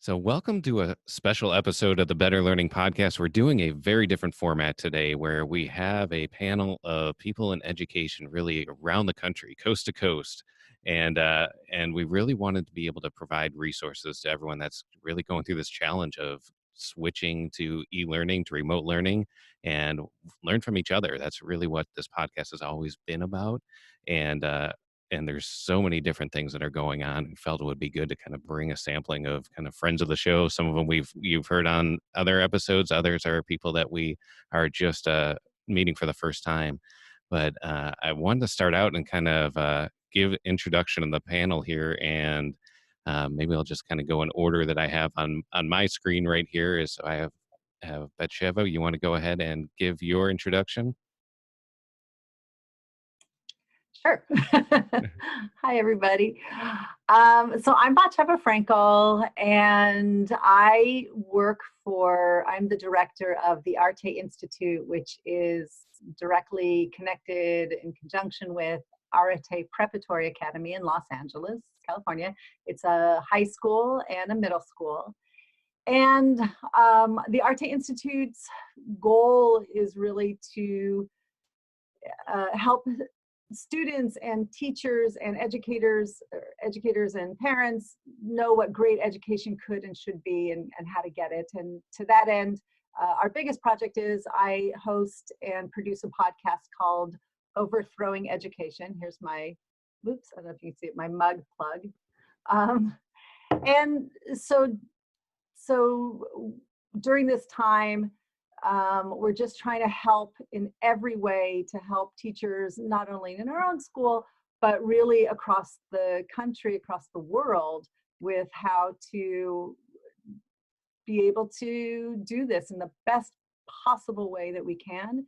So, welcome to a special episode of the Better Learning Podcast. We're doing a very different format today where we have a panel of people in education really around the country, coast to coast. And we really wanted to be able to provide resources to everyone that's really going through this challenge of switching to e-learning, to remote learning, and learn from each other. That's really what this podcast has always been about. And there's so many different things that are going on. We felt it would be good to kind of bring a sampling of kind of friends of the show. Some of them you've heard on other episodes. Others are people that we are just meeting for the first time. But I wanted to start out and kind of give introduction to the panel here, and maybe I'll just kind of go in order that I have on my screen right here. Is I have Batsheva. You want to go ahead and give your introduction? Sure. Hi, everybody. So I'm Batsheva Frankel, and I'm the director of the Arte Institute, which is directly connected in conjunction with Arte Preparatory Academy in Los Angeles, California. It's a high school and a middle school. And the Arte Institute's goal is really to help students and teachers and educators and parents know what great education could and should be, and how to get it. And to that end, our biggest project is I host and produce a podcast called Overthrowing Education. Here's my, I don't know if you can see it, my mug plug. And so during this time, we're just trying to help in every way to help teachers, not only in our own school, but really across the country, across the world, with how to be able to do this in the best possible way that we can,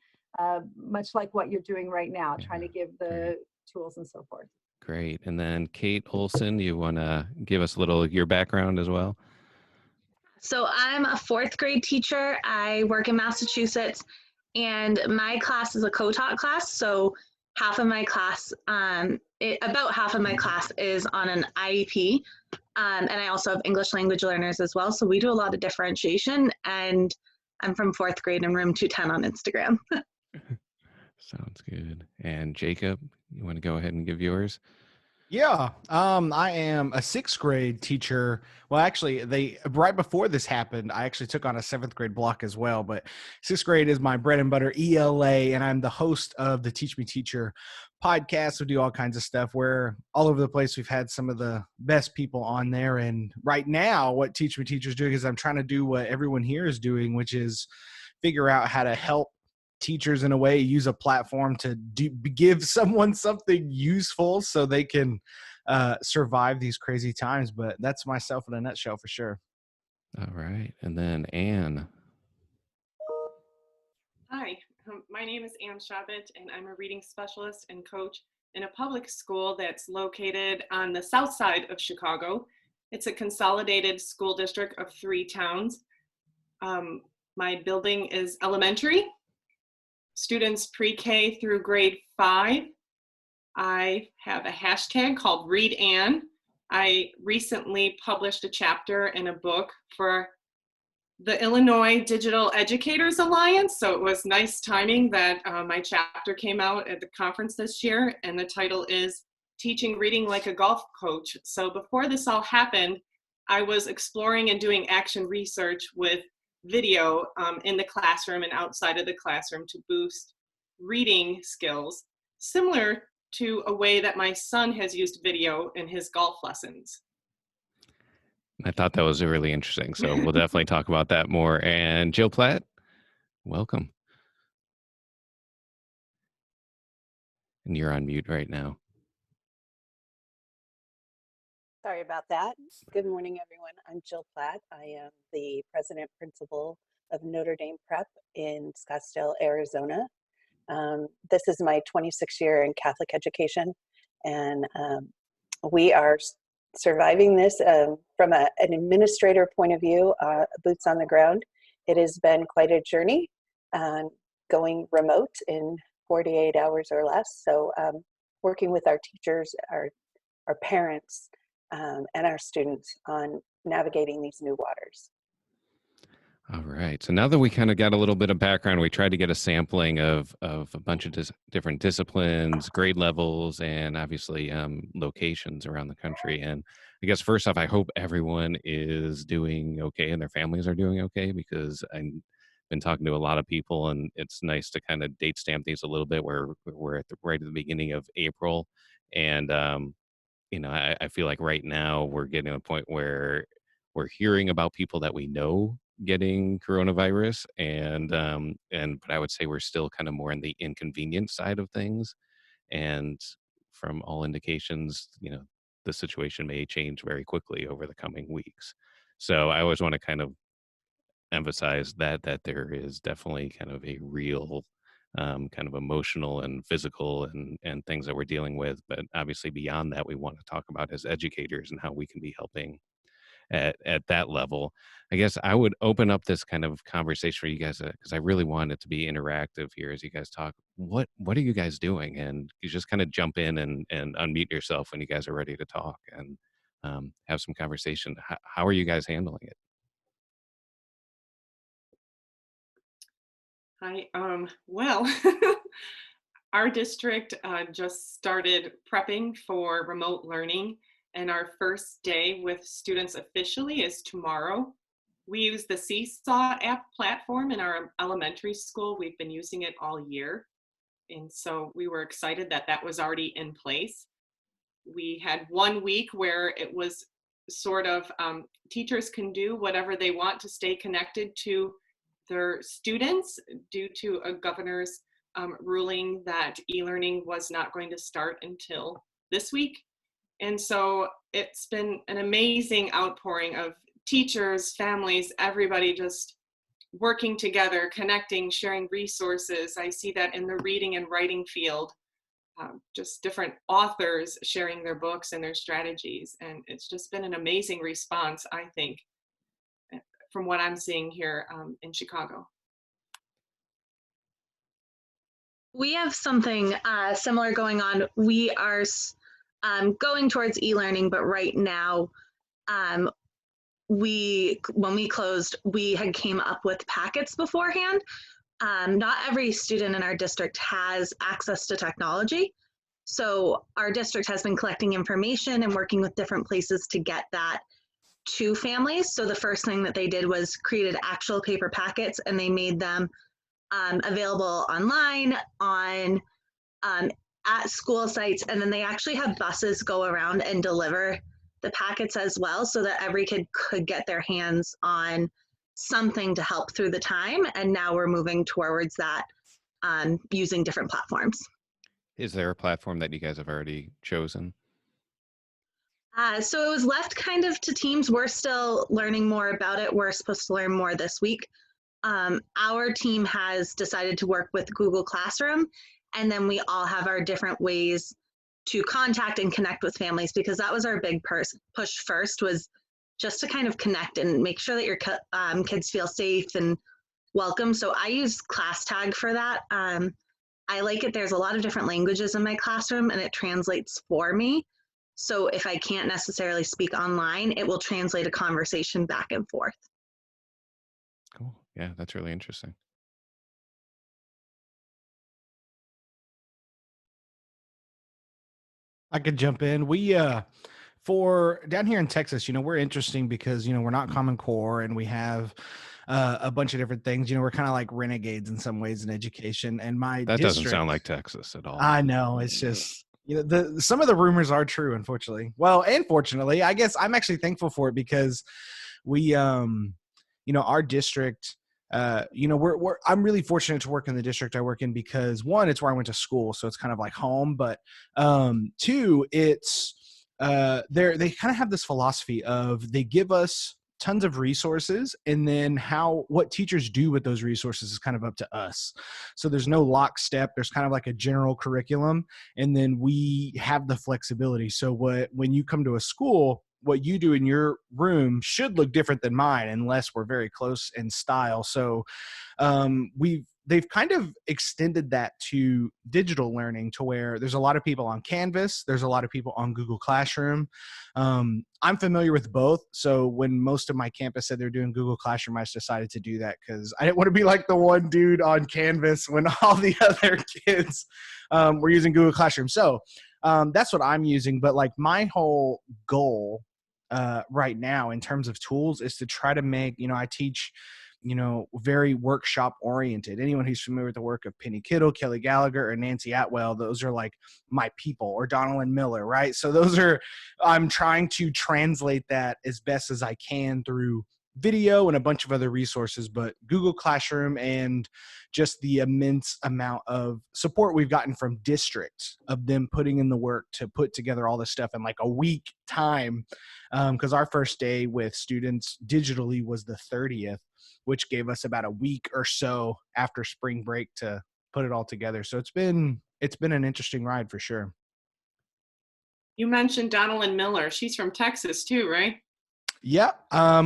much like what you're doing right now, trying to give the tools and so forth. Great. And then Kate Olsen, you want to give us a little your background as well? So I'm a fourth grade teacher. I work in Massachusetts, and my class is a co-taught class. So about half of my class is on an IEP. And I also have English language learners as well. So we do a lot of differentiation, and I'm from fourth grade in room 210 on Instagram. Sounds good. And Jacob, you want to go ahead and give yours? Yeah, I am a sixth grade teacher. Well, actually, right before this happened, I actually took on a seventh grade block as well. But sixth grade is my bread and butter ELA, and I'm the host of the Teach Me Teacher podcast. We do all kinds of stuff. We're all over the place. We've had some of the best people on there. And right now, what Teach Me Teacher is doing is I'm trying to do what everyone here is doing, which is figure out how to help teachers in a way use a platform to give someone something useful so they can survive these crazy times. But that's myself in a nutshell for sure. All right. And then Anne. Hi, my name is Anne Chobot, and I'm a reading specialist and coach in a public school that's located on the south side of Chicago. It's a consolidated school district of 3 towns. My building is elementary. Students pre-K through grade 5. I have a hashtag called Read Ann. I recently published a chapter in a book for the Illinois Digital Educators Alliance, so it was nice timing that my chapter came out at the conference this year, and the title is Teaching Reading Like a Golf Coach. So before this all happened, I was exploring and doing action research with video in the classroom and outside of the classroom to boost reading skills, similar to a way that my son has used video in his golf lessons. I thought that was really interesting. So we'll definitely talk about that more. And Jill Platt, welcome. And you're on mute right now. Sorry about that. Good morning, everyone. I'm Jill Platt. I am the president principal of Notre Dame Prep in Scottsdale, Arizona. This is my 26th year in Catholic education, and we are surviving this from an administrator point of view, boots on the ground. It has been quite a journey going remote in 48 hours or less. So working with our teachers, our parents, and our students on navigating these new waters. All right. So now that we kind of got a little bit of background, we tried to get a sampling of a bunch of different disciplines, grade levels, and obviously locations around the country. And I guess first off, I hope everyone is doing okay and their families are doing okay, because I've been talking to a lot of people, and it's nice to kind of date stamp these a little bit. Where we're right at the beginning of April, and I feel like right now we're getting to a point where we're hearing about people that we know getting coronavirus, and but I would say we're still kind of more in the inconvenient side of things. And from all indications, the situation may change very quickly over the coming weeks. So I always want to kind of emphasize that there is definitely kind of a real kind of emotional and physical and things that we're dealing with. But obviously beyond that, we want to talk about as educators and how we can be helping at that level. I guess I would open up this kind of conversation for you guys, because I really want it to be interactive here as you guys talk. What are you guys doing? And you just kind of jump in and unmute yourself when you guys are ready to talk, and have some conversation. How are you guys handling it? Hi. Well, our district just started prepping for remote learning, and our first day with students officially is tomorrow. We use the Seesaw app platform in our elementary school. We've been using it all year, and so we were excited that that was already in place. We had 1 week where it was sort of teachers can do whatever they want to stay connected to their students due to a governor's ruling that e-learning was not going to start until this week. And so it's been an amazing outpouring of teachers, families, everybody just working together, connecting, sharing resources. I see that in the reading and writing field, just different authors sharing their books and their strategies. And it's just been an amazing response, I think, from what I'm seeing here in Chicago. We have something similar going on. We are going towards e-learning, but right now, when we closed, we had came up with packets beforehand. Not every student in our district has access to technology. So our district has been collecting information and working with different places to get that to families. So the first thing that they did was created actual paper packets, and they made them available online at school sites. And then they actually have buses go around and deliver the packets as well, so that every kid could get their hands on something to help through the time. And now we're moving towards that using different platforms. Is there a platform that you guys have already chosen? So it was left kind of to teams. We're still learning more about it. We're supposed to learn more this week. Our team has decided to work with Google Classroom, and then we all have our different ways to contact and connect with families, because that was our big push first, was just to kind of connect and make sure that your kids feel safe and welcome. So I use ClassTag for that. I like it. There's a lot of different languages in my classroom, and it translates for me. So if I can't necessarily speak online, it will translate a conversation back and forth. Cool. Yeah, that's really interesting. I could jump in. We for down here in Texas, we're interesting because we're not Common Core, and we have a bunch of different things. We're kind of like renegades in some ways in education. And my That doesn't district, sound like Texas at all. I know, it's just some of the rumors are true, unfortunately. Well, and fortunately, I guess I'm actually thankful for it, because we our district, I'm really fortunate to work in the district I work in, because one, it's where I went to school, so it's kind of like home. But two, it's they kind of have this philosophy of, they give us tons of resources, and then what teachers do with those resources is kind of up to us. So there's no lockstep. There's kind of like a general curriculum, and then we have the flexibility. So when you come to a school, what you do in your room should look different than mine, unless we're very close in style. So we've they've kind of extended that to digital learning, to where there's a lot of people on Canvas, there's a lot of people on Google Classroom. I'm familiar with both. So when most of my campus said they're doing Google Classroom, I just decided to do that because I didn't want to be like the one dude on Canvas when all the other kids were using Google Classroom. So that's what I'm using. But like my whole goal right now in terms of tools is to try to make, I teach, very workshop oriented. Anyone who's familiar with the work of Penny Kittle, Kelly Gallagher, or Nancy Atwell, those are like my people, or Donalyn Miller, right? So I'm trying to translate that as best as I can through video and a bunch of other resources, but Google Classroom and just the immense amount of support we've gotten from districts of them putting in the work to put together all this stuff in like a week time. Because our first day with students digitally was the 30th, which gave us about a week or so after spring break to put it all together. So it's been an interesting ride for sure. You mentioned Donalyn Miller. She's from Texas too, right? Yeah.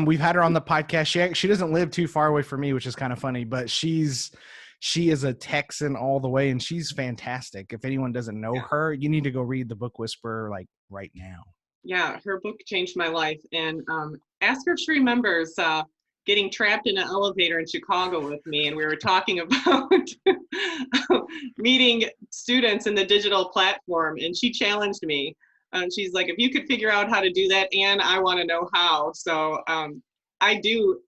We've had her on the podcast. She doesn't live too far away from me, which is kind of funny, but she is a Texan all the way, and she's fantastic. If anyone doesn't know her, you need to go read The Book Whisperer like right now. Yeah, her book changed my life. And ask her if she remembers getting trapped in an elevator in Chicago with me, and we were talking about meeting students in the digital platform, and she challenged me. She's like, if you could figure out how to do that, Anne, I want to know how. So I do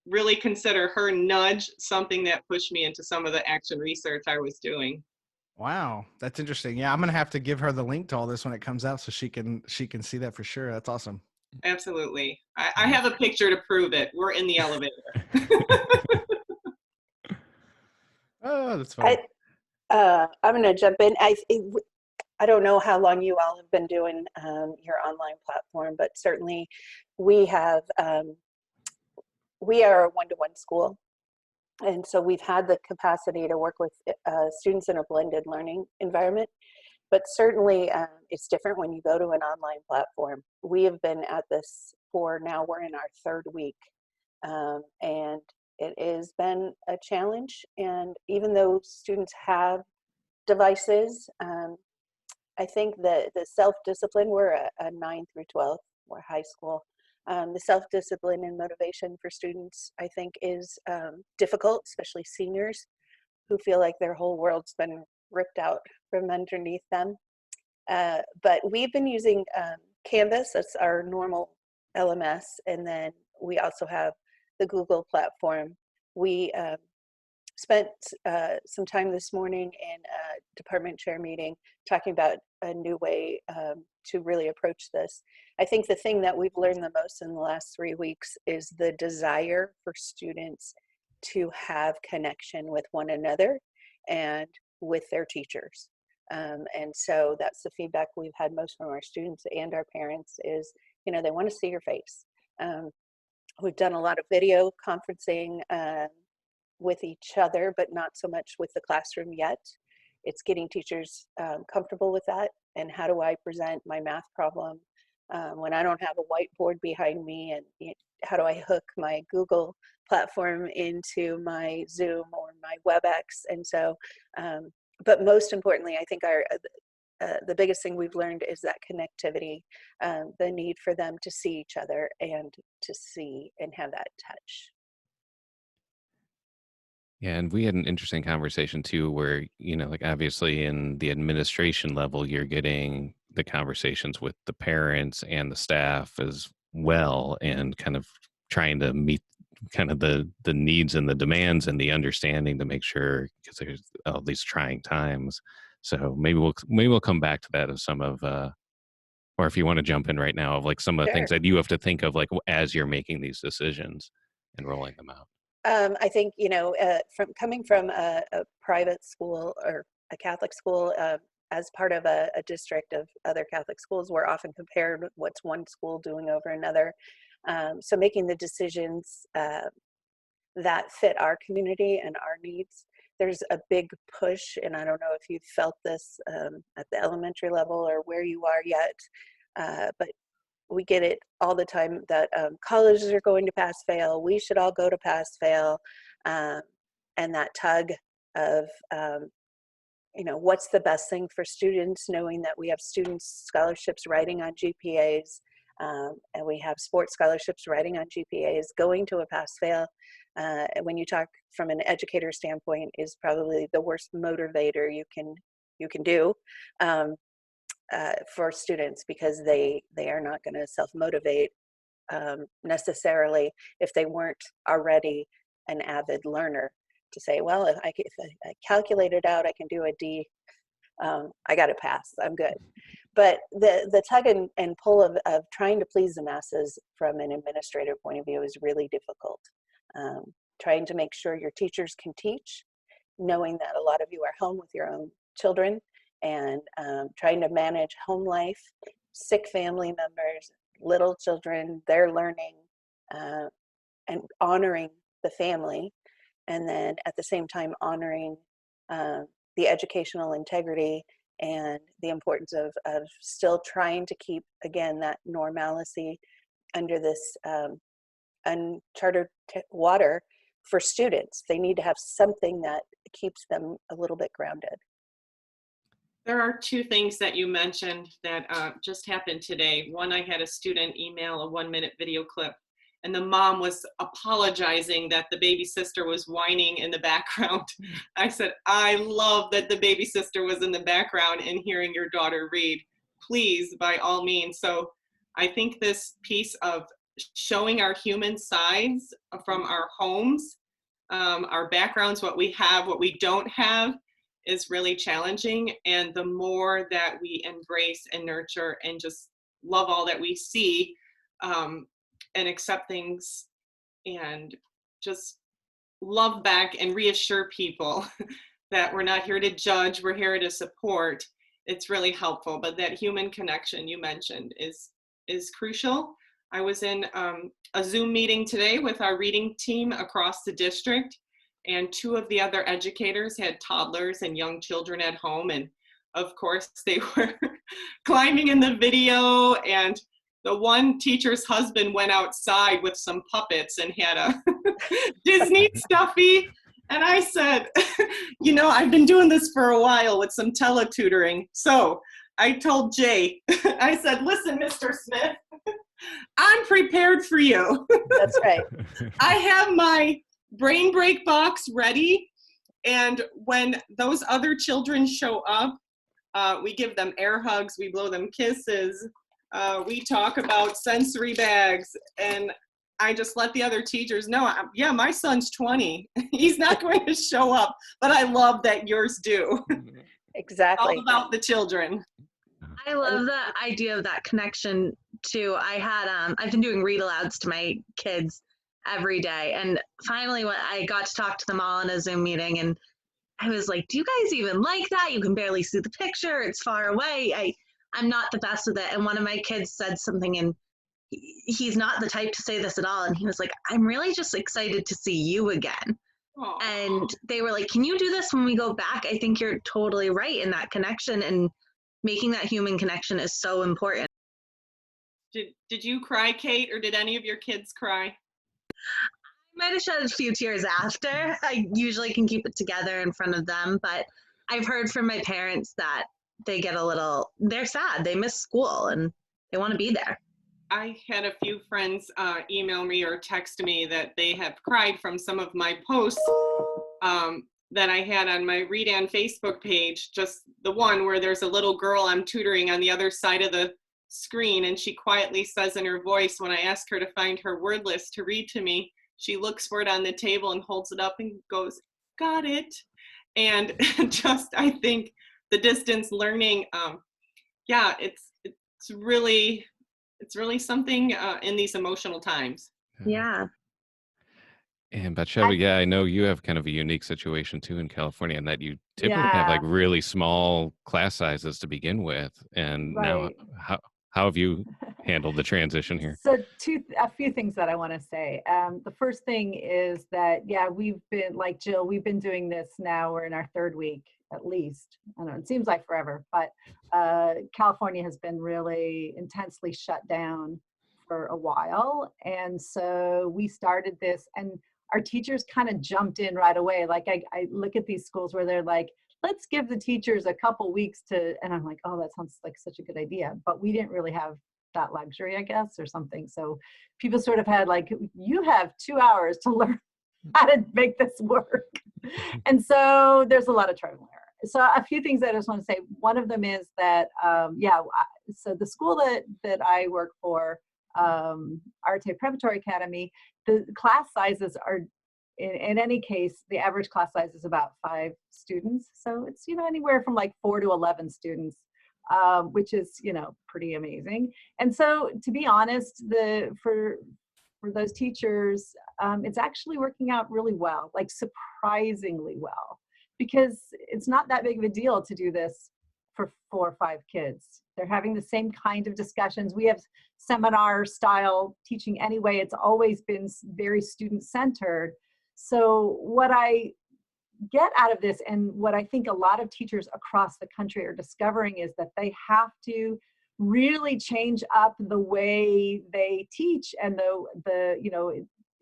really consider her nudge something that pushed me into some of the action research I was doing. Wow, that's interesting. Yeah, I'm gonna have to give her the link to all this when it comes out so she can see that for sure. That's awesome. Absolutely. I have a picture to prove it. We're in the elevator. Oh, that's funny. I'm going to jump in. I don't know how long you all have been doing your online platform, but certainly we have, we are a one-to-one school. And so we've had the capacity to work with students in a blended learning environment. But certainly it's different when you go to an online platform. We have been at this we're in our third week. And it has been a challenge. And even though students have devices, I think that the self-discipline, we're a 9 through 12, we're high school. The self-discipline and motivation for students, I think, is difficult, especially seniors who feel like their whole world's been ripped out from underneath them. But we've been using Canvas, that's our normal LMS, and then we also have the Google platform. We spent some time this morning in a department chair meeting talking about a new way to really approach this. I think the thing that we've learned the most in the last 3 weeks is the desire for students to have connection with one another and with their teachers. And so that's the feedback we've had most from our students and our parents is, they want to see your face. We've done a lot of video conferencing with each other, but not so much with the classroom yet. It's getting teachers comfortable with that. And how do I present my math problem when I don't have a whiteboard behind me? And how do I hook my Google platform into my Zoom or my WebEx? And so, but most importantly, I think the biggest thing we've learned is that connectivity, the need for them to see each other and to see and have that touch. Yeah, and we had an interesting conversation too, where, like obviously in the administration level, you're getting the conversations with the parents and the staff as well, and kind of trying to meet kind of the needs and the demands and the understanding to make sure, because there's all these trying times. So maybe we'll come back to that of some of, or if you want to jump in right now, of like some of the things that you have to think of, like as you're making these decisions and rolling them out. I think, from coming from a private school or a Catholic school, as part of a district of other Catholic schools, we're often compared with what's one school doing over another. So making the decisions that fit our community and our needs, there's a big push, and I don't know if you've felt this at the elementary level or where you are yet, but we get it all the time that colleges are going to pass fail. We should all go to pass fail. And that tug of, what's the best thing for students, knowing that we have students scholarships riding on GPAs, and we have sports scholarships riding on GPAs. Going to a pass-fail, when you talk from an educator standpoint, is probably the worst motivator you can do for students, because they are not going to self-motivate necessarily if they weren't already an avid learner, to say, well, if I calculate it out, I can do a D. I got to pass. I'm good. But the tug and pull of trying to please the masses from an administrator point of view is really difficult. Trying to make sure your teachers can teach, knowing that a lot of you are home with your own children, and trying to manage home life, sick family members, little children, their learning, and honoring the family, and then at the same time honoring the educational integrity and the importance of still trying to keep, again, that normalcy under this uncharted water for students. They need to have something that keeps them a little bit grounded. There are two things that you mentioned that just happened today. One, I had a student email a 1-minute video clip, and the mom was apologizing that the baby sister was whining in the background. I said, I love that the baby sister was in the background and hearing your daughter read. Please, by all means. So I think this piece of showing our human sides from our homes, our backgrounds, what we have, what we don't have, is really challenging. And the more that we embrace and nurture and just love all that we see, and accept things and just love back and reassure people that we're not here to judge, we're here to support, it's really helpful. But that human connection you mentioned is crucial. I was in a Zoom meeting today with our reading team across the district, and 2 of the other educators had toddlers and young children at home. And of course they were climbing in the video, and the one teacher's husband went outside with some puppets and had a Disney stuffy. And I said, I've been doing this for a while with some teletutoring. So I told Jay, I said, listen, Mr. Smith, I'm prepared for you. That's right. I have my brain break box ready. And when those other children show up, we give them air hugs, we blow them kisses, we talk about sensory bags, and I just let the other teachers know, yeah, my son's 20. He's not going to show up, but I love that yours do. Exactly. All about the children. I love the idea of that connection too. I've been doing read alouds to my kids every day, and finally when I got to talk to them all in a Zoom meeting, and I was like, do you guys even like that? You can barely see the picture, it's far away. I'm not the best with it. And one of my kids said something, and he's not the type to say this at all, and he was like, I'm really just excited to see you again. Aww. And they were like, can you do this when we go back? I think you're totally right in that connection, and making that human connection is so important. Did you cry, Kate, or did any of your kids cry? I might have shed a few tears after. I usually can keep it together in front of them, but I've heard from my parents that they get they're sad. They miss school and they want to be there. I had a few friends email me or text me that they have cried from some of my posts that I had on my Read On Facebook page, just the one where there's a little girl I'm tutoring on the other side of the screen, and she quietly says in her voice, when I ask her to find her word list to read to me, she looks for it on the table and holds it up and goes, got it. And just, I think the distance learning, it's really something in these emotional times. Yeah. And Batsheva, I know you have kind of a unique situation too in California, in that you typically have like really small class sizes to begin with. And now, how have you handled the transition here? So a few things that I want to say. The first thing is that, we've been, like Jill, we've been doing this now, we're in our 3rd week at least. I don't know, it seems like forever, but California has been really intensely shut down for a while. And so we started this, and our teachers kind of jumped in right away. Like I look at these schools where they're like, let's give the teachers a couple weeks to, and I'm like, oh, that sounds like such a good idea. But we didn't really have that luxury, I guess, or something. So people sort of had like, you have 2 hours to learn how to make this work. And so there's a lot of trial and error. So a few things I just want to say. One of them is that, so the school that I work for, Arte Preparatory Academy, the class sizes are, in any case, the average class size is about 5 students. So it's, anywhere from like 4 to 11 students, which is, pretty amazing. And so to be honest, for those teachers, it's actually working out really well, like surprisingly well, because it's not that big of a deal to do this for 4 or 5 kids. They're having the same kind of discussions. We have seminar style teaching anyway. It's always been very student centered. So what I get out of this, and what I think a lot of teachers across the country are discovering, is that they have to really change up the way they teach. And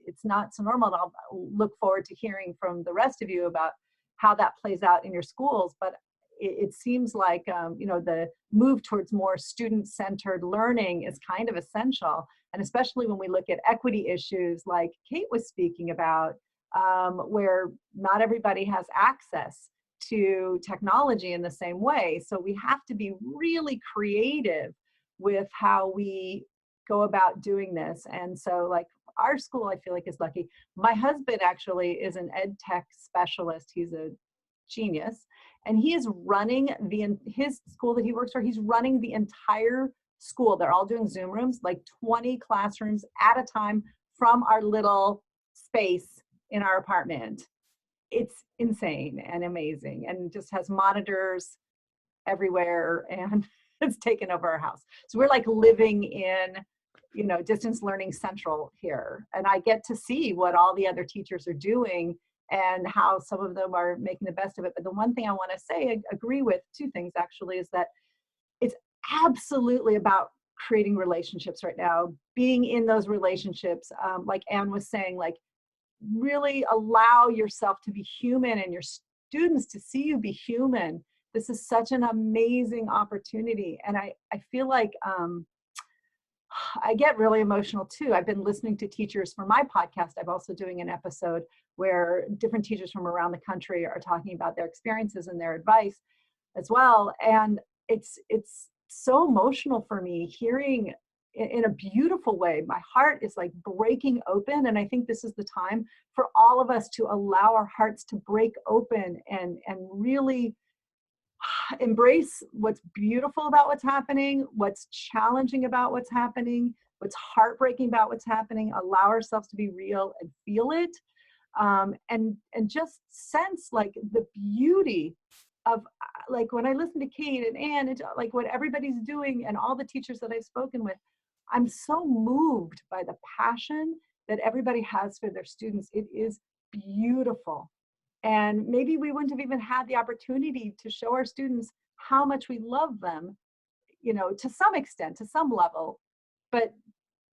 it's not so normal. And I'll look forward to hearing from the rest of you about how that plays out in your schools. But it seems like, the move towards more student-centered learning is kind of essential. And especially when we look at equity issues like Kate was speaking about, where not everybody has access to technology in the same way. So we have to be really creative with how we go about doing this. And so like our school, I feel like, is lucky. My husband actually is an ed tech specialist. He's a genius. And he is running his school that he works for, he's running the entire school. They're all doing Zoom rooms, like 20 classrooms at a time from our little space in our apartment. It's insane and amazing, and just has monitors everywhere, and it's taken over our house. So we're like living in, distance learning central here. And I get to see what all the other teachers are doing and how some of them are making the best of it. But the one thing I want to say, I agree with 2 things actually, is that it's absolutely about creating relationships right now, being in those relationships. Like Anne was saying, like, really allow yourself to be human and your students to see you be human. This is such an amazing opportunity. And I feel like I get really emotional too. I've been listening to teachers for my podcast. I'm also doing an episode where different teachers from around the country are talking about their experiences and their advice as well. And it's so emotional for me hearing, in a beautiful way. My heart is like breaking open. And I think this is the time for all of us to allow our hearts to break open and really embrace what's beautiful about what's happening, what's challenging about what's happening, what's heartbreaking about what's happening, allow ourselves to be real and feel it. And just sense like the beauty of, like, when I listen to Kate and Anne, and like what everybody's doing and all the teachers that I've spoken with, I'm so moved by the passion that everybody has for their students. It is beautiful. And maybe we wouldn't have even had the opportunity to show our students how much we love them, to some extent, to some level, but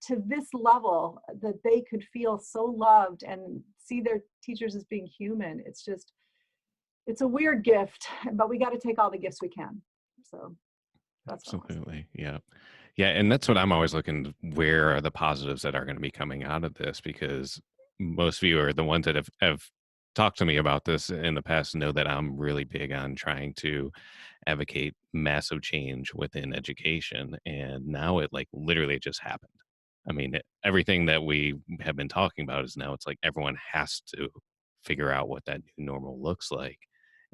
to this level that they could feel so loved and see their teachers as being human. It's a weird gift, but we got to take all the gifts we can. So that's absolutely. Yeah. Yeah. And that's what I'm always looking, where are the positives that are going to be coming out of this? Because most of you are the ones that have talked to me about this in the past, know that I'm really big on trying to advocate massive change within education. And now it literally just happened. I mean, everything that we have been talking about is now it's like everyone has to figure out what that new normal looks like.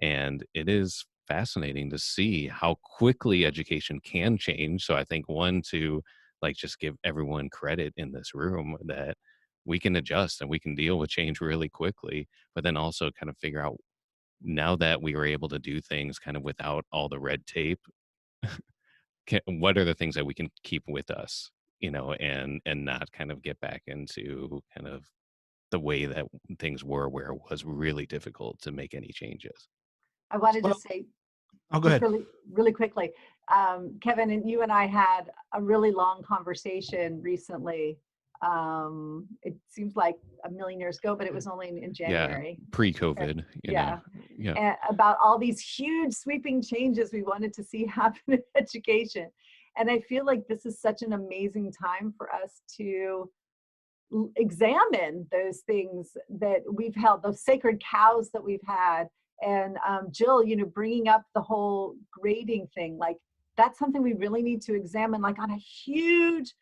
And it is fascinating to see how quickly education can change. So I think to just give everyone credit in this room that we can adjust and we can deal with change really quickly, but then also kind of figure out, now that we were able to do things kind of without all the red tape, what are the things that we can keep with us, and not kind of get back into kind of the way that things were, where it was really difficult to make any changes. I wanted to say, go ahead. really, really quickly, Kevin, and you and I had a really long conversation recently It seems like a million years ago, but it was only in January. Pre-COVID, Yeah. Yeah. About all these huge sweeping changes we wanted to see happen in education. And I feel like this is such an amazing time for us to examine those things that we've held, those sacred cows that we've had. And Jill, bringing up the whole grading thing, like that's something we really need to examine, like on a huge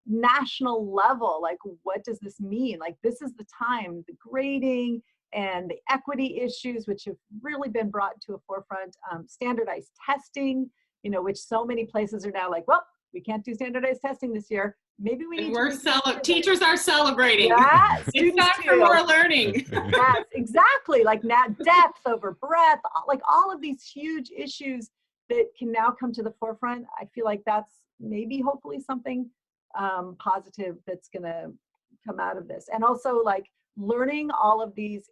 national level. Like, what does this mean? Like, this is the time, the grading and the equity issues, which have really been brought to a forefront, standardized testing, which so many places are now like, well, we can't do standardized testing this year. Maybe we need to. Teachers are celebrating. Yeah, it's time for more learning. Yes, exactly. Like now, depth over breadth, like all of these huge issues that can now come to the forefront. I feel like that's maybe hopefully something positive that's going to come out of this. And also like learning all of these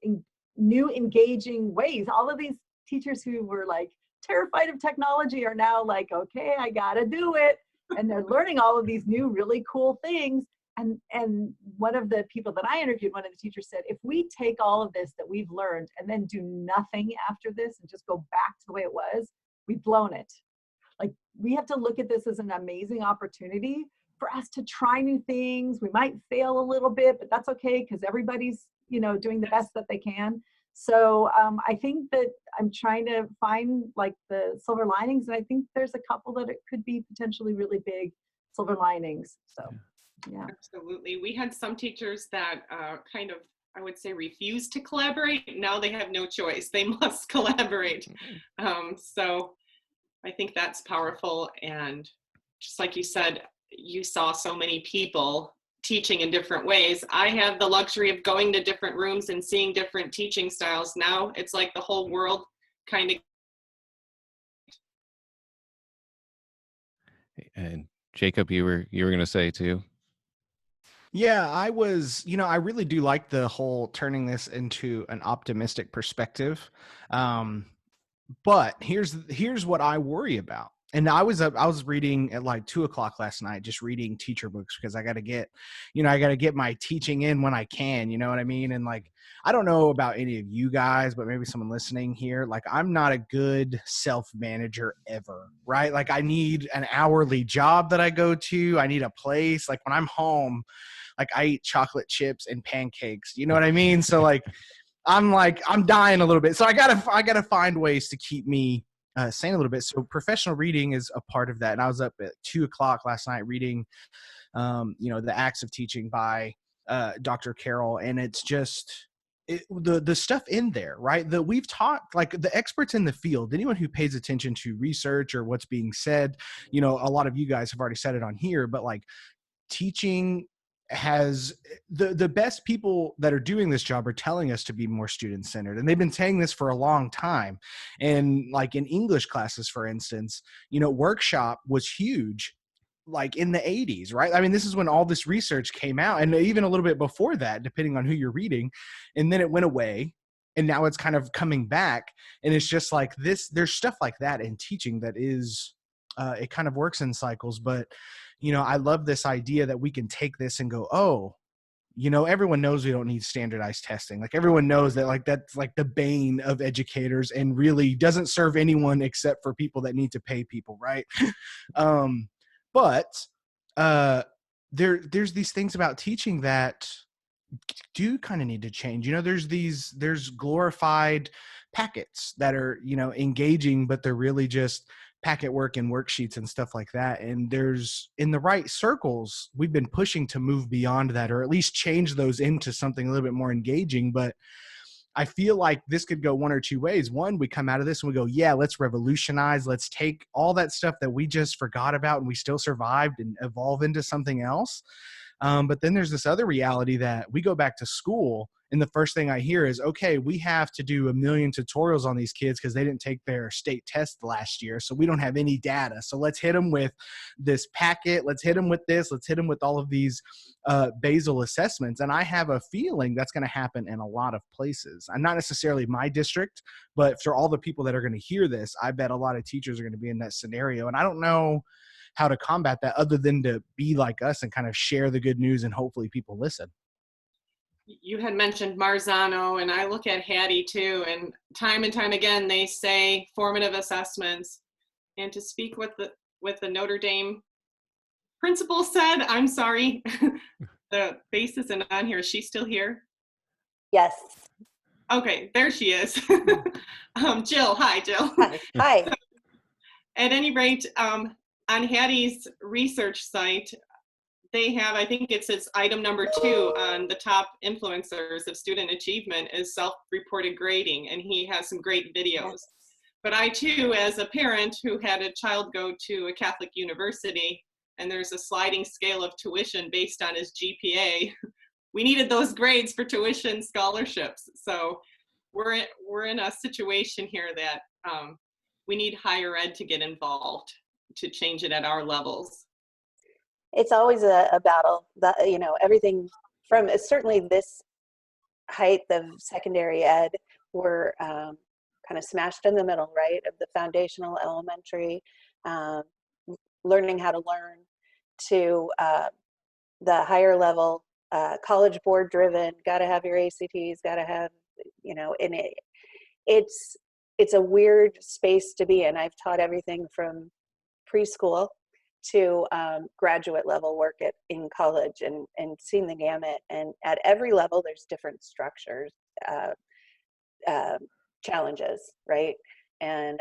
new engaging ways. All of these teachers who were like terrified of technology are now like, okay, I got to do it. And they're learning all of these new really cool things. And one of the people that I interviewed, one of the teachers said, if we take all of this that we've learned and then do nothing after this and just go back to the way it was, we've blown it. Like, we have to look at this as an amazing opportunity for us to try new things. We might fail a little bit, but that's okay because everybody's, doing the best that they can. So I think that I'm trying to find like the silver linings, and I think there's a couple that it could be potentially really big silver linings. So, yeah. Absolutely. We had some teachers that kind of, I would say, refused to collaborate. Now they have no choice. They must collaborate. So I think that's powerful. And just like you said, you saw so many people teaching in different ways. I have the luxury of going to different rooms and seeing different teaching styles. Now it's like the whole world kind of. And Jacob, you were going to say too? Yeah, I was, I really do like the whole turning this into an optimistic perspective. But here's what I worry about. And I was reading at like 2:00 last night, just reading teacher books because I got to get my teaching in when I can, you know what I mean? And like, I don't know about any of you guys, but maybe someone listening here, like I'm not a good self-manager ever, right? Like I need an hourly job that I go to. I need a place. Like when I'm home, like I eat chocolate chips and pancakes, you know what I mean? So like, I'm dying a little bit. So I gotta find ways to keep me sane a little bit. So professional reading is a part of that. And I was up at 2:00 last night reading, The Acts of Teaching by Dr. Carroll. And it's just the stuff in there, right? That we've taught, like the experts in the field, anyone who pays attention to research or what's being said, a lot of you guys have already said it on here, but like teaching has the best people that are doing this job are telling us to be more student centered. And they've been saying this for a long time. And like in English classes, for instance, workshop was huge, like in the 80s, right? I mean, this is when all this research came out, and even a little bit before that, depending on who you're reading. And then it went away. And now it's kind of coming back. And it's just like this, there's stuff like that in teaching that is, it kind of works in cycles. But I love this idea that we can take this and go, oh, everyone knows we don't need standardized testing. Like everyone knows that, like, that's like the bane of educators and really doesn't serve anyone except for people that need to pay people. Right. But there's these things about teaching that do kind of need to change. There's glorified packets that are, engaging, but they're really just packet work and worksheets and stuff like that. And there's, in the right circles, we've been pushing to move beyond that, or at least change those into something a little bit more engaging. But I feel like this could go one or two ways. One, we come out of this and we go, yeah, let's revolutionize. Let's take all that stuff that we just forgot about and we still survived and evolve into something else. But then there's this other reality that we go back to school and the first thing I hear is, okay, we have to do 1 million tutorials on these kids because they didn't take their state test last year. So we don't have any data. So let's hit them with this packet. Let's hit them with this. Let's hit them with all of these basal assessments. And I have a feeling that's going to happen in a lot of places. And not necessarily my district, but for all the people that are going to hear this, I bet a lot of teachers are going to be in that scenario. And I don't know how to combat that other than to be like us and kind of share the good news and hopefully people listen. You had mentioned Marzano, and I look at Hattie too, and time again they say formative assessments. And to speak with the Notre Dame principal said, I'm sorry, the face isn't on here. Is she still here? Yes. Okay, there she is. Jill, hi, Jill. Hi. At any rate, on Hattie's research site, they have, I think it says item number 2 on the top influencers of student achievement is self-reported grading, and he has some great videos. Yes. But I too, as a parent who had a child go to a Catholic university, and there's a sliding scale of tuition based on his GPA, we needed those grades for tuition scholarships. So we're in a situation here that we need higher ed to get involved to change it at our levels. It's always a battle. Everything from certainly this height of secondary ed, we're kind of smashed in the middle, right? Of the foundational elementary, learning how to learn, to the higher level, college board driven, got to have your ACTs, got to have, and it's a weird space to be in. I've taught everything from preschool to graduate level work in college and seen the gamut. And at every level, there's different structures, challenges, right? And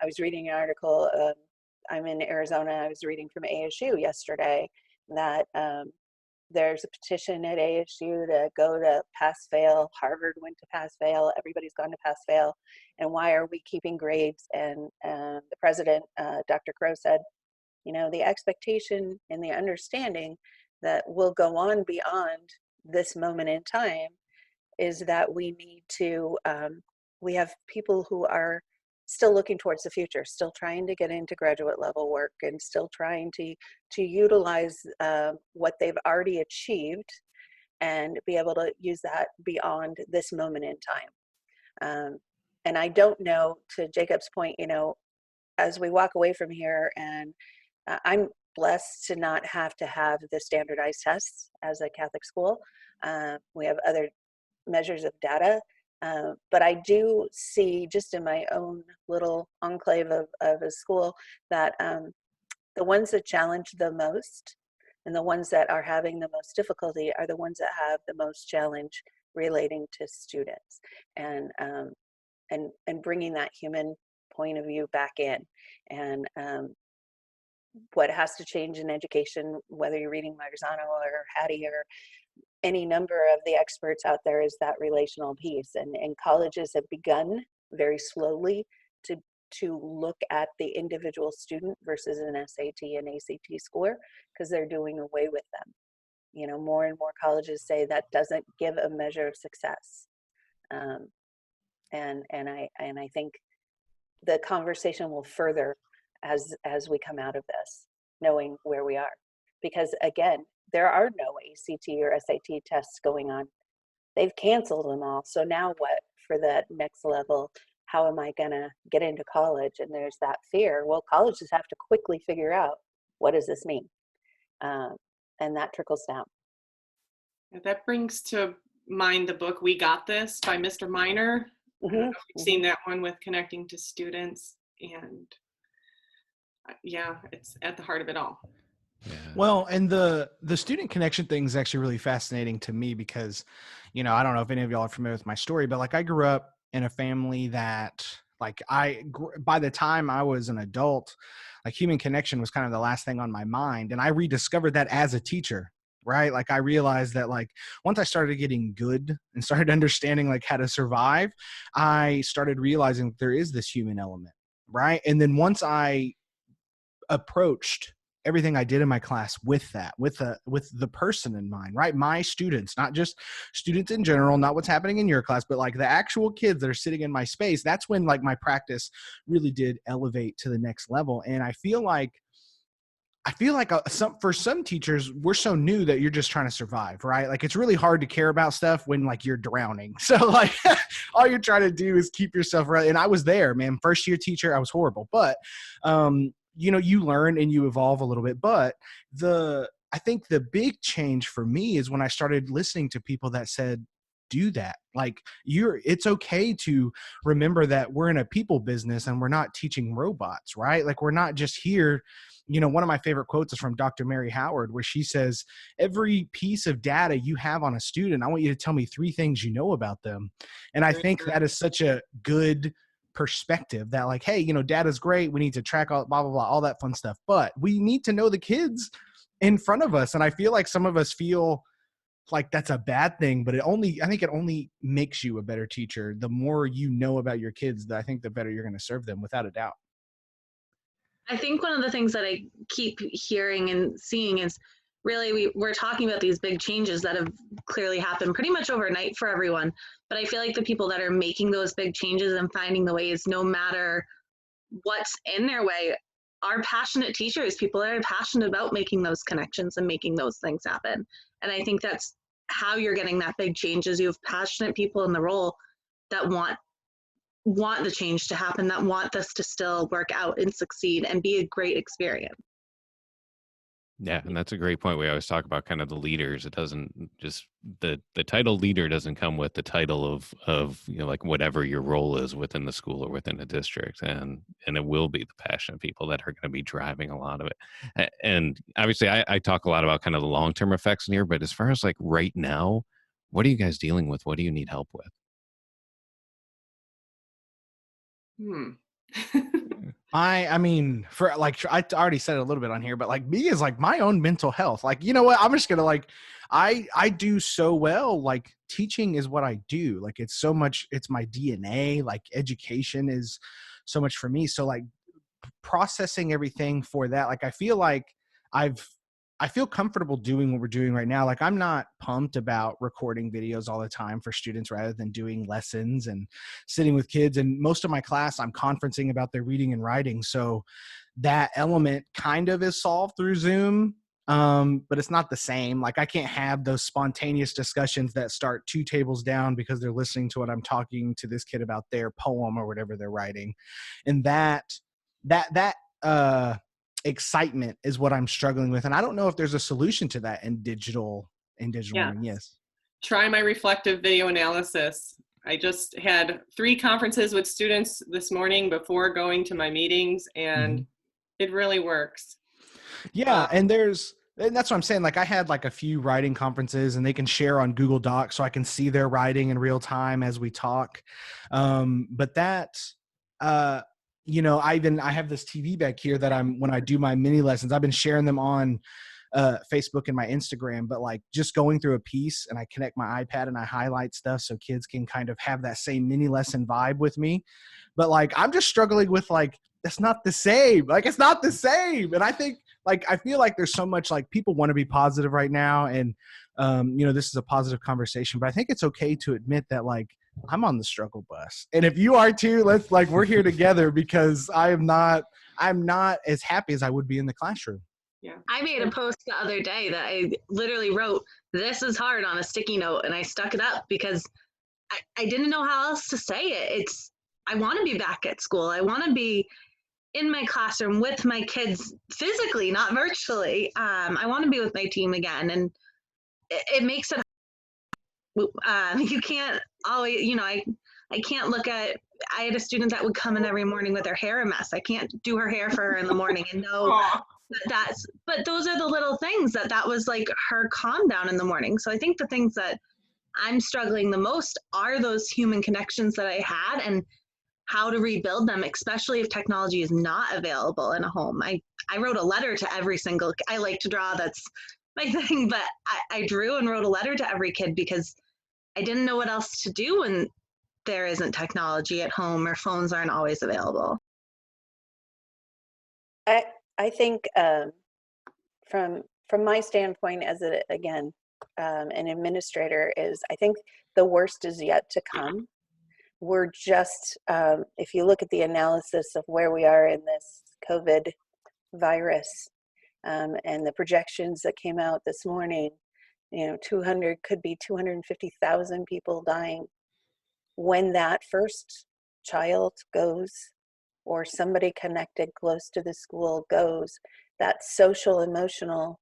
I was reading an article, I'm in Arizona, I was reading from ASU yesterday that there's a petition at ASU to go to pass-fail. Harvard went to pass-fail. Everybody's gone to pass-fail. And why are we keeping grades? And the president, Dr. Crow, said, the expectation and the understanding that will go on beyond this moment in time is that we need to, we have people who are still looking towards the future, still trying to get into graduate level work and still trying to utilize what they've already achieved and be able to use that beyond this moment in time. And I don't know, to Jacob's point, as we walk away from here, and I'm blessed to not have to have the standardized tests as a Catholic school. We have other measures of data. But I do see, just in my own little enclave of a school, that the ones that challenge the most and the ones that are having the most difficulty are the ones that have the most challenge relating to students, and bringing that human point of view back in. And what has to change in education, whether you're reading Marzano or Hattie or any number of the experts out there, is that relational piece. And colleges have begun very slowly to look at the individual student versus an SAT and ACT score, because they're doing away with them. More and more colleges say that doesn't give a measure of success. And I think the conversation will further as we come out of this, knowing where we are. Because again, there are no ACT or SAT tests going on. They've canceled them all. So now what for that next level? How am I gonna get into college? And there's that fear. Well, colleges have to quickly figure out, what does this mean? And that trickles down. That brings to mind the book We Got This by Mr. Miner. Mm-hmm. I've seen that one with connecting to students, and yeah, it's at the heart of it all. Yeah. Well, and the student connection thing is actually really fascinating to me because, I don't know if any of y'all are familiar with my story, but I grew up in a family that by the time I was an adult, human connection was kind of the last thing on my mind. And I rediscovered that as a teacher, right? I realized that once I started getting good and started understanding how to survive, I started realizing there is this human element, right? And then once I approached everything I did in my class with that, with the person in mind, right? My students, not just students in general, not what's happening in your class, but the actual kids that are sitting in my space. That's when my practice really did elevate to the next level. And I feel like for some teachers, we're so new that you're just trying to survive, right? It's really hard to care about stuff when you're drowning. So all you're trying to do is keep yourself right. And I was there, man. First year teacher, I was horrible, but you learn and you evolve a little bit. But I think the big change for me is when I started listening to people that said, do that. Like it's okay to remember that we're in a people business and we're not teaching robots, right? Like we're not just here. One of my favorite quotes is from Dr. Mary Howard, where she says, every piece of data you have on a student, I want you to tell me 3 things you know about them. And I think that is such a good perspective that like, hey, data's great. We need to track all blah, blah, blah, all that fun stuff. But we need to know the kids in front of us. And I feel like some of us feel like that's a bad thing, but I think it only makes you a better teacher. The more you know about your kids, I think the better you're going to serve them, without a doubt. I think one of the things that I keep hearing and seeing is really we're talking about these big changes that have clearly happened pretty much overnight for everyone. But I feel like the people that are making those big changes and finding the ways, no matter what's in their way, are passionate teachers, people that are passionate about making those connections and making those things happen. And I think that's how you're getting that big change, is you have passionate people in the role that want the change to happen, that want this to still work out and succeed and be a great experience. Yeah, and that's a great point. We always talk about kind of the leaders. It doesn't just the title leader doesn't come with the title of like whatever your role is within the school or within a district, and it will be the passionate people that are going to be driving a lot of it. And obviously, I talk a lot about kind of the long-term effects in here, but as far as like right now, what are you guys dealing with? What do you need help with? I mean, for like, I already said it a little bit on here, but like me is like my own mental health. Like, you know what? I'm just going to like, I do so well. Like teaching is what I do. Like it's so much, it's my DNA. Like education is so much for me. So like processing everything for that, like I feel like I feel comfortable doing what we're doing right now. Like I'm not pumped about recording videos all the time for students rather than doing lessons and sitting with kids. And most of my class, I'm conferencing about their reading and writing. So that element kind of is solved through Zoom. But it's not the same. Like I can't have those spontaneous discussions that start 2 tables down because they're listening to what I'm talking to this kid about their poem or whatever they're writing. And that excitement is what I'm struggling with. And I don't know if there's a solution to that in digital learning. Yes. Try my reflective video analysis. I just had 3 conferences with students this morning before going to my meetings, and it really works. Yeah. And that's what I'm saying. Like I had like a few writing conferences and they can share on Google Docs so I can see their writing in real time as we talk. But that, I have this TV back here that when I do my mini lessons, I've been sharing them on Facebook and my Instagram, but like just going through a piece and I connect my iPad and I highlight stuff so kids can kind of have that same mini lesson vibe with me. But like, I'm just struggling with like, that's not the same. Like, it's not the same. And I think like, I feel like there's so much like people want to be positive right now. And, this is a positive conversation, but I think it's okay to admit that like, I'm on the struggle bus. And if you are too, we're here together because I'm not as happy as I would be in the classroom. Yeah. I made a post the other day that I literally wrote, "This is hard" on a sticky note, and I stuck it up because I didn't know how else to say it. I want to be back at school. I want to be in my classroom with my kids physically, not virtually. I want to be with my team again. And it makes it you can't always, I can't look at, I had a student that would come in every morning with her hair a mess. I can't do her hair for her in the morning and know but those are the little things that was like her calm down in the morning. So I think the things that I'm struggling the most are those human connections that I had and how to rebuild them, especially if technology is not available in a home. I wrote a letter to every single, I like to draw, that's my thing, but I drew and wrote a letter to every kid because I didn't know what else to do when there isn't technology at home or phones aren't always available. I think from my standpoint as an administrator is I think the worst is yet to come. We're just, if you look at the analysis of where we are in this COVID virus and the projections that came out this morning, 200 could be 250,000 people dying when that first child goes or somebody connected close to the school goes, that social emotional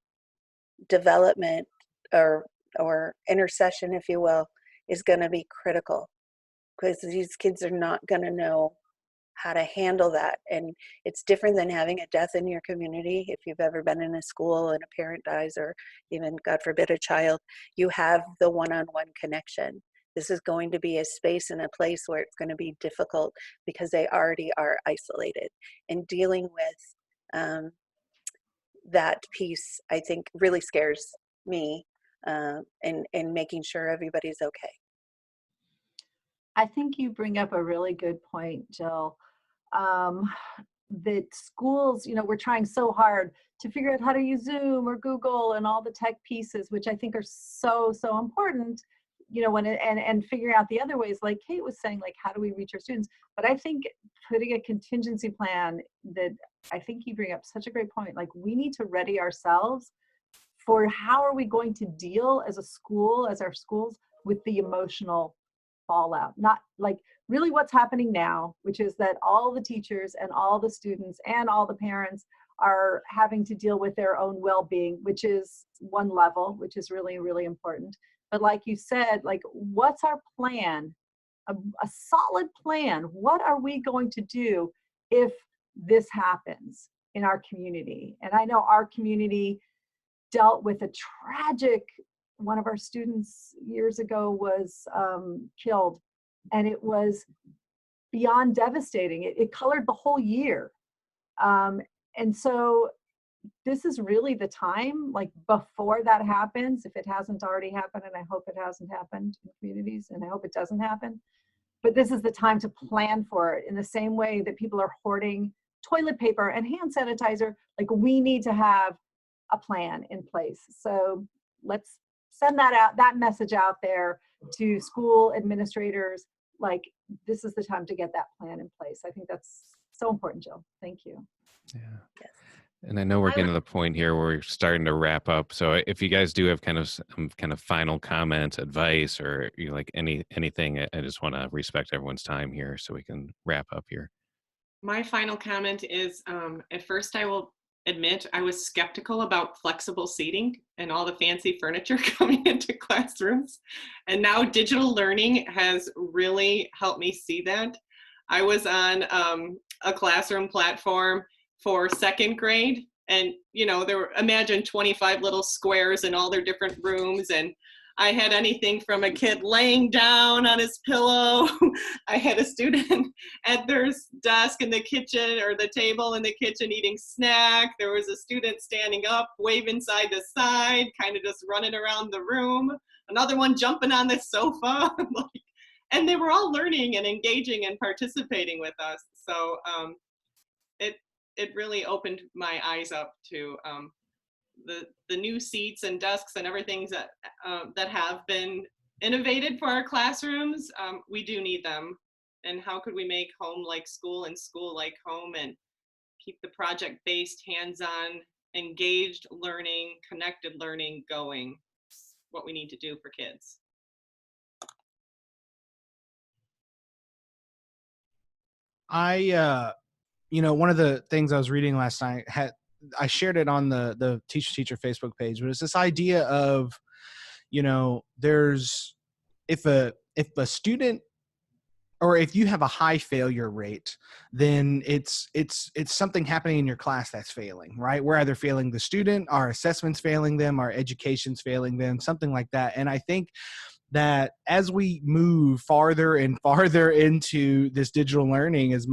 development or intercession, if you will, is going to be critical, because these kids are not going to know how to handle that. And it's different than having a death in your community. If you've ever been in a school and a parent dies, or even, God forbid, a child, you have the one-on-one connection. This is going to be a space and a place where it's going to be difficult because they already are isolated. And dealing with that piece, I think, really scares me, and making sure everybody's okay. I think you bring up a really good point, Jill. That schools, we're trying so hard to figure out how to use Zoom or Google and all the tech pieces, which I think are so, so important, and figuring out the other ways, like Kate was saying, like, how do we reach our students? But I think putting a contingency plan, that I think you bring up such a great point. Like, we need to ready ourselves for how are we going to deal as a school, as our schools, with the emotional fallout. Not like really what's happening now, which is that all the teachers and all the students and all the parents are having to deal with their own well-being, which is one level, which is really, really important. But like you said, like, what's our plan? A solid plan. What are we going to do if this happens in our community? And I know our community dealt with a tragic, one of our students years ago was killed, and it was beyond devastating. It colored the whole year. And so this is really the time, like, before that happens, if it hasn't already happened, and I hope it hasn't happened in communities, and I hope it doesn't happen, but this is the time to plan for it in the same way that people are hoarding toilet paper and hand sanitizer. Like, we need to have a plan in place. So let's send that message out there to school administrators. Like, this is the time to get that plan in place. I think that's so important, Jill. Thank you. Yeah. Yes. And I know we're getting to the point here where we're starting to wrap up. So if you guys do have kind of some kind of final comment, advice, or like anything, I just want to respect everyone's time here so we can wrap up here. My final comment is, at first I will admit I was skeptical about flexible seating and all the fancy furniture coming into classrooms. And now digital learning has really helped me see that. I was on a classroom platform for second grade, and there were, imagine 25 little squares in all their different rooms, and I had anything from a kid laying down on his pillow. I had a student at their desk in the kitchen, or the table in the kitchen, eating snack. There was a student standing up, waving side to side, kind of just running around the room. Another one jumping on the sofa. And they were all learning and engaging and participating with us. So it really opened my eyes up to the new seats and desks and everything that have been innovated for our classrooms. We do need them. And how could we make home like school and school like home, and keep the project-based, hands-on, engaged learning, connected learning going? It's what we need to do for kids. One of the things I was reading last night, I shared it on the teacher Facebook page, but it's this idea of, there's, if a student, or if you have a high failure rate, then it's something happening in your class that's failing, right? We're either failing the student, our assessment's failing them, our education's failing them, something like that. And I think that as we move farther and farther into this digital learning, as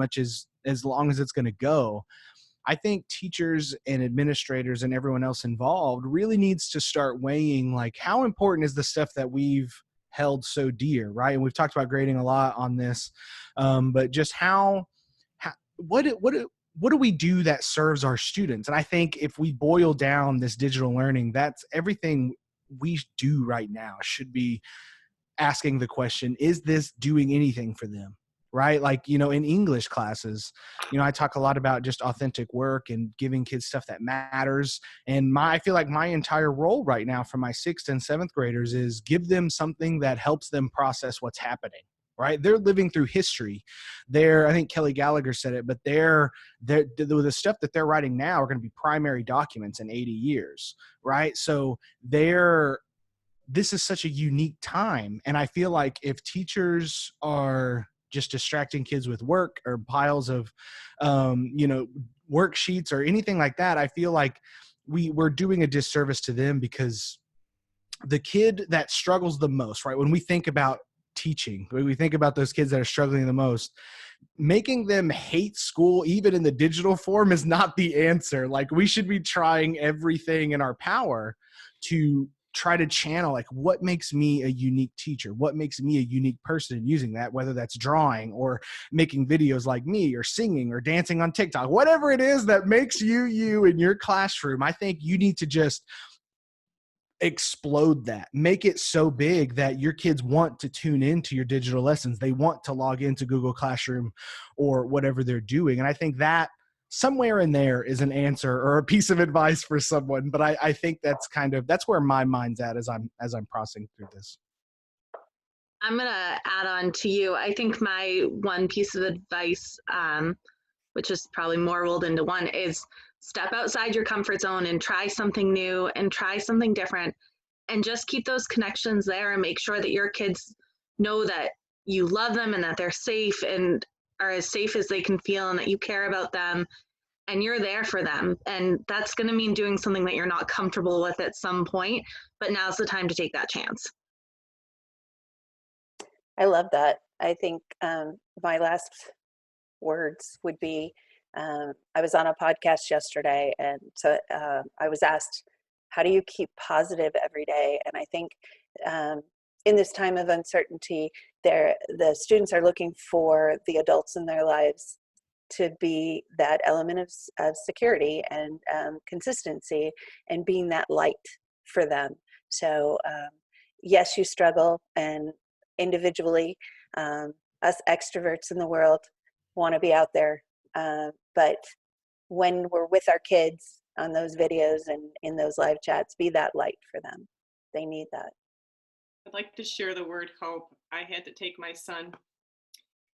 long as it's going to go, I think teachers and administrators and everyone else involved really needs to start weighing, like, how important is the stuff that we've held so dear, right? And we've talked about grading a lot on this, but just what do we do that serves our students? And I think if we boil down this digital learning, that's everything we do right now should be asking the question, is this doing anything for them? Right? Like, in English classes, I talk a lot about just authentic work and giving kids stuff that matters. And I feel like my entire role right now for my 6th and 7th graders is give them something that helps them process what's happening. right? They're living through history. I think Kelly Gallagher said it, but the stuff that they're writing now are going to be primary documents in 80 years, right? So this is such a unique time. And I feel like if teachers are just distracting kids with work or piles of, worksheets or anything like that, I feel like we're doing a disservice to them, because the kid that struggles the most, right? When we think about teaching, when we think about those kids that are struggling the most, making them hate school, even in the digital form, is not the answer. Like, we should be trying everything in our power to try to channel, like, what makes me a unique teacher? What makes me a unique person in using that, whether that's drawing or making videos like me or singing or dancing on TikTok, whatever it is that makes you in your classroom. I think you need to just explode that, make it so big that your kids want to tune into your digital lessons. They want to log into Google Classroom or whatever they're doing. And I think that somewhere in there is an answer or a piece of advice for someone. But I think that's where my mind's at as I'm processing through this. I'm going to add on to you. I think my one piece of advice, which is probably more rolled into one, is step outside your comfort zone and try something new and try something different, and just keep those connections there and make sure that your kids know that you love them and that they're safe and are as safe as they can feel, and that you care about them and you're there for them. And that's going to mean doing something that you're not comfortable with at some point, but now's the time to take that chance. I love that. I think my last words would be, I was on a podcast yesterday, and so I was asked, how do you keep positive every day? And I think in this time of uncertainty, the students are looking for the adults in their lives to be that element of security and consistency, and being that light for them. So yes, you struggle, and individually, us extroverts in the world want to be out there. But when we're with our kids on those videos and in those live chats, be that light for them. They need that. I'd like to share the word hope. I had to take my son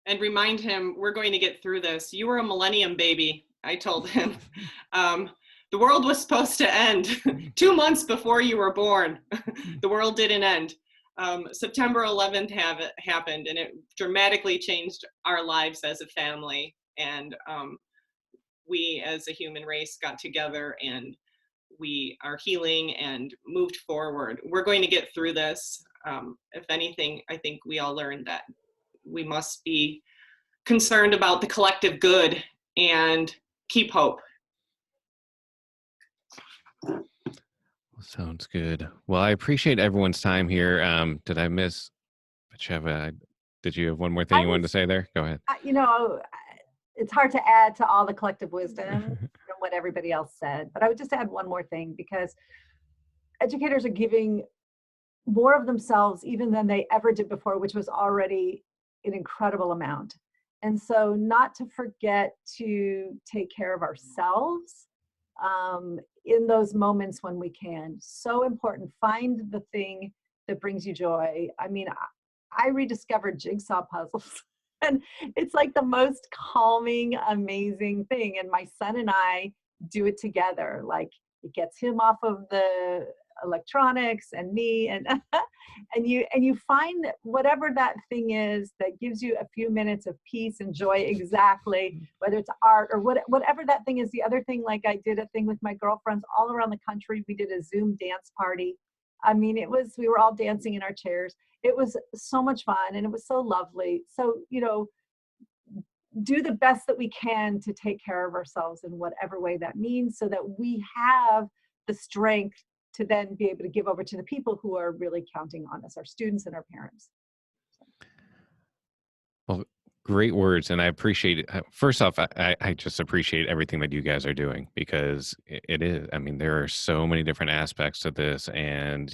and remind him, we're going to get through this. You were a millennium baby, I told him. The world was supposed to end 2 months before you were born. The world didn't end. September 11th happened, and it dramatically changed our lives as a family. And we as a human race got together, and we are healing and moved forward. We're going to get through this. If anything, I think we all learned that we must be concerned about the collective good and keep hope. Sounds good. Well, I appreciate everyone's time here. Did I miss Batsheva? Did you have one more thing you wanted to say there? Go ahead. It's hard to add to all the collective wisdom from what everybody else said, but I would just add one more thing, because educators are giving more of themselves even than they ever did before, which was already an incredible amount. And so not to forget to take care of ourselves in those moments when we can. So important. Find the thing that brings you joy. I mean, I rediscovered jigsaw puzzles, and it's like the most calming, amazing thing. And my son and I do it together. Like, it gets him off of the electronics and me, and and you find whatever that thing is that gives you a few minutes of peace and joy, exactly, whether it's art or whatever that thing is. The other thing, like, I did a thing with my girlfriends all around the country. We did a Zoom dance party. I mean, we were all dancing in our chairs. It was so much fun, and it was so lovely. So, do the best that we can to take care of ourselves in whatever way that means, so that we have the strength to then be able to give over to the people who are really counting on us, our students and our parents. Well, great words. And I appreciate it. First off, I just appreciate everything that you guys are doing, because it is, I mean, there are so many different aspects to this, and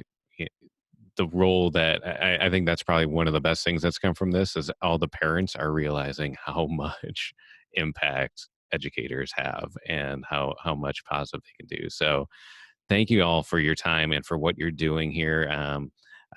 the role that I think that's probably one of the best things that's come from this is all the parents are realizing how much impact educators have and how much positive they can do. So thank you all for your time and for what you're doing here.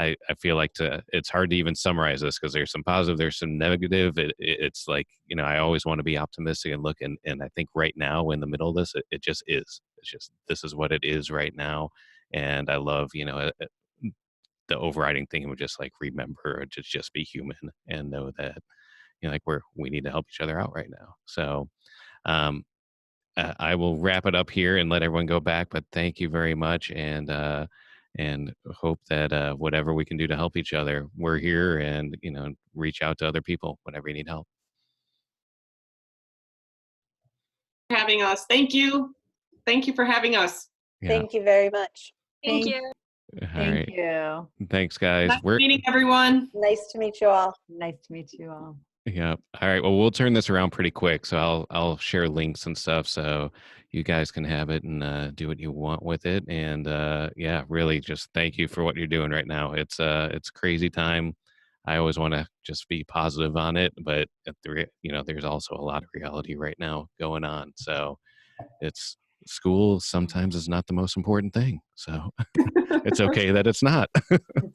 I feel like it's hard to even summarize this because there's some positive, there's some negative. It's like, I always want to be optimistic and look, and I think right now in the middle of this, it just is. It's just, this is what it is right now. And I love, the overriding thing would just like remember to just be human and know that, like we need to help each other out right now. So, I will wrap it up here and let everyone go back, but thank you very much. And hope that whatever we can do to help each other, we're here, and reach out to other people whenever you need help. Having us. Thank you for having us. Yeah. Thank you very much. Thank you. All Thank right. you. Thanks, guys. Nice meeting everyone. Nice to meet you all. Nice to meet you all. Yeah. All right. Well, we'll turn this around pretty quick, so I'll share links and stuff so you guys can have it and do what you want with it. And yeah, really, just thank you for what you're doing right now. It's a crazy time. I always want to just be positive on it, but there's also a lot of reality right now going on. So it's school sometimes is not the most important thing. So it's okay that it's not.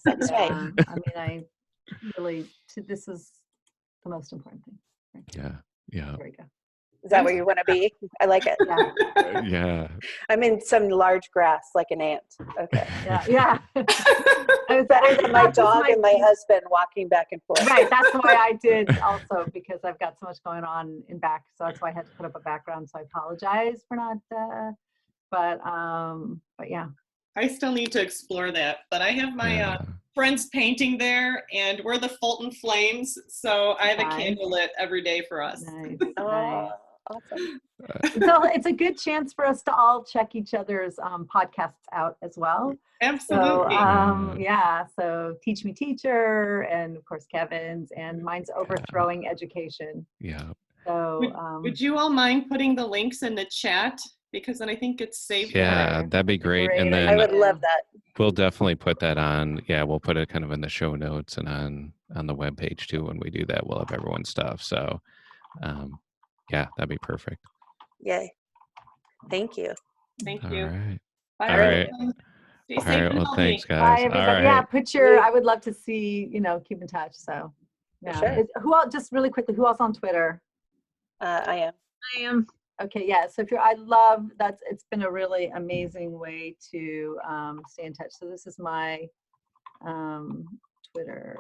That's right. I really, this is the most important thing. Right? Yeah. There we go. Is that where you want to be? I like it. Yeah. Yeah. I'm in some large grass like an ant. Okay. Yeah. Better than my dog and my husband walking back and forth. Right. That's why I did also, because I've got so much going on in back. So that's why I had to put up a background. So I apologize for not, but yeah. I still need to explore that, but I have my friends painting there, and we're the Fulton Flames, so I have a candle lit every day for us. Nice. Oh, awesome. So it's a good chance for us to all check each other's podcasts out as well. Absolutely. So, so Teach Me Teacher, and of course Kevin's, and mine's Overthrowing Education. Yeah. So would you all mind putting the links in the chat? Because then I think it's saved. Yeah, that'd be great. And then I would love that. We'll definitely put that on. Yeah, we'll put it kind of in the show notes and on the webpage too. When we do that, we'll have everyone's stuff. So, yeah, that'd be perfect. Yay. Thank you. Thank All you. right. Bye, All right. everyone. Stay All safe right. and Well, healthy. thanks, guys. bye, everybody. All right. Yeah, I would love to see, keep in touch. So, yeah. Sure. Who else, just really quickly, who else on Twitter? I am. Okay, yeah. So it's been a really amazing way to stay in touch. So this is my Twitter,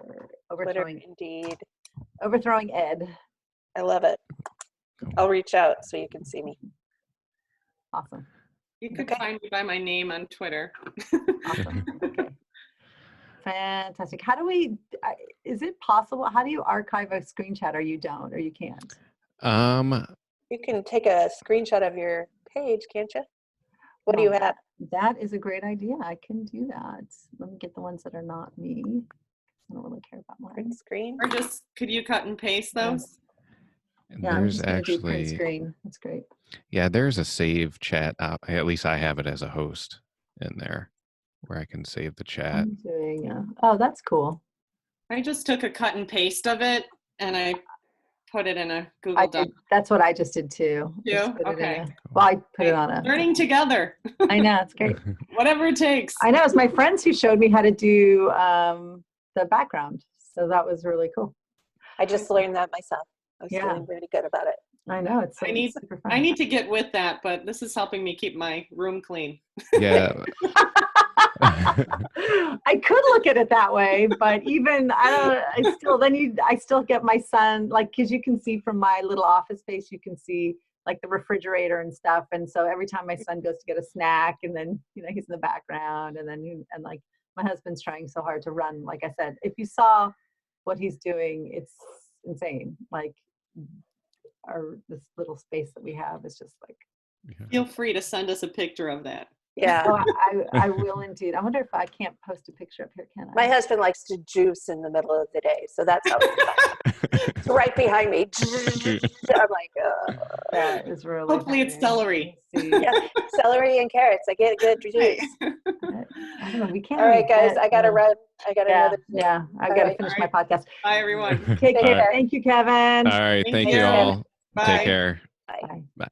Indeed. Overthrowing Ed. I love it. I'll reach out so you can see me. Awesome. You could find me by my name on Twitter. Awesome. Okay. Fantastic. How do is it possible, how do you archive a screen chat, or you don't, or you can't? You can take a screenshot of your page, can't you? What do you have? That is a great idea. I can do that. Let me get the ones that are not me. I don't really care about mine. Print screen? Or just, could you cut and paste those? Yeah, I'm There's just gonna do print actually, screen. That's great. yeah, there's a save chat. At least I have it as a host in there where I can save the chat. I'm doing, oh, that's cool. I just took a cut and paste of it, and I put it in a Google Doc. That's what I just did too. You? Okay. I put it on Learning together. I know, it's great. Whatever it takes. I know, it's my friends who showed me how to do the background. So that was really cool. I just learned that myself. I was Yeah. feeling pretty good about it. I know, it's super fun. I need to get with that, but this is helping me keep my room clean. Yeah. I could look at it that way, but even I still get my son, like, because you can see from my little office space, you can see like the refrigerator and stuff, and so every time my son goes to get a snack, and then he's in the background, and then like my husband's trying so hard to run. Like I said, if you saw what he's doing, it's insane. Like this little space that we have is just like. Feel free to send us a picture of that. Yeah. Oh, I will indeed. I wonder if I can't post a picture up here, can I? My husband likes to juice in the middle of the day, so that's how it's right behind me. I'm like, that is really hopefully it's celery. Yeah, celery and carrots. I get good juice. I don't know. We can't. All right, guys, I gotta run. I got another. Yeah, I gotta finish my podcast. Bye, everyone. Take care. Right. Thank you, Kevin. All right. Thank you you. all. Bye. Take care. Bye. Bye. Bye.